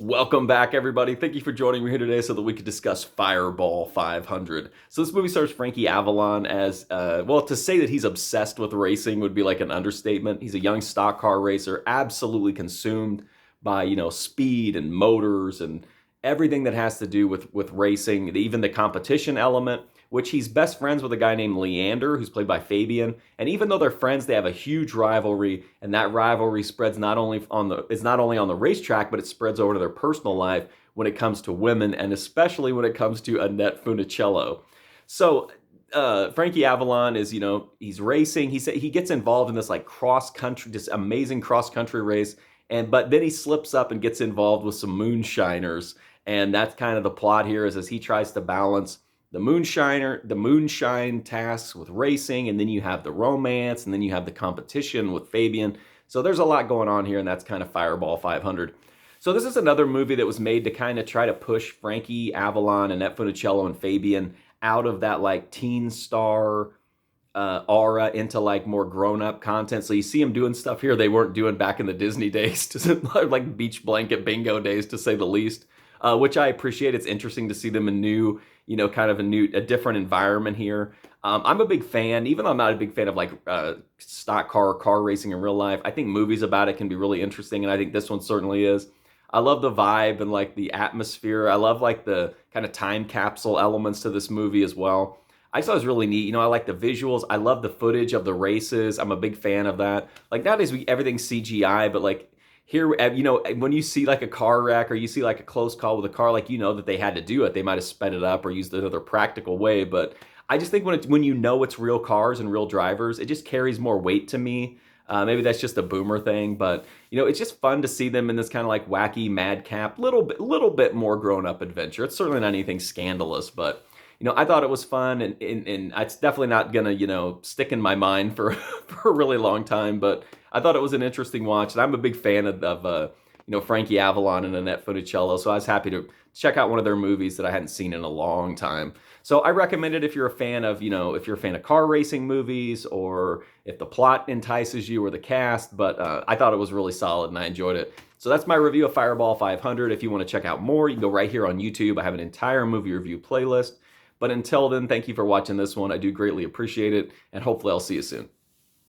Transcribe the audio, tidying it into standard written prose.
Welcome back, everybody. Thank you for joining me here today so that we could discuss Fireball 500. So this movie stars Frankie Avalon as, well, to say that he's obsessed with racing would be like an understatement. He's a young stock car racer, absolutely consumed by, speed and motors and everything that has to do with racing, even the competition element, which he's best friends with a guy named Leander, who's played by Fabian. And even though they're friends, they have a huge rivalry, and that rivalry spreads not only on the racetrack, but it spreads over to their personal life when it comes to women, and especially when it comes to Annette Funicello. So Frankie Avalon is, he's racing. He gets involved in this like cross country, this amazing cross country race, but then he slips up and gets involved with some moonshiners, and that's kind of the plot here. Is as he tries to balance the moonshine tasks with racing, and then you have the romance, and then you have the competition with Fabian. So there's a lot going on here, and that's kind of Fireball 500. So this is another movie that was made to kind of try to push Frankie Avalon, Annette Funicello, and Fabian out of that like teen star aura into like more grown-up content. So you see them doing stuff here they weren't doing back in the Disney days, like beach blanket bingo days, to say the least. Which I appreciate. It's interesting to see them in new, kind of a different environment here. I'm a big fan, even though I'm not a big fan of like stock car racing in real life. I think movies about it can be really interesting, and I think this one certainly is. I love the vibe and like the atmosphere. I love like the kind of time capsule elements to this movie as well. I thought it was really neat. I like the visuals. I love the footage of the races. I'm a big fan of that. Like nowadays, everything's CGI, but like here, when you see like a car wreck or you see like a close call with a car, like that they had to do it. They might have sped it up or used another practical way. But I just think when it's real cars and real drivers, it just carries more weight to me. Maybe that's just a boomer thing, but it's just fun to see them in this kind of like wacky madcap, little bit more grown up adventure. It's certainly not anything scandalous, but I thought it was fun, and it's definitely not gonna, stick in my mind for for a really long time. But I thought it was an interesting watch, and I'm a big fan of Frankie Avalon and Annette Funicello, so I was happy to check out one of their movies that I hadn't seen in a long time. So I recommend it if you're a fan of, if you're a fan of car racing movies, or if the plot entices you or the cast. But I thought it was really solid, and I enjoyed it. So that's my review of Fireball 500. If you want to check out more, you can go right here on YouTube. I have an entire movie review playlist. But until then, thank you for watching this one. I do greatly appreciate it, and hopefully I'll see you soon.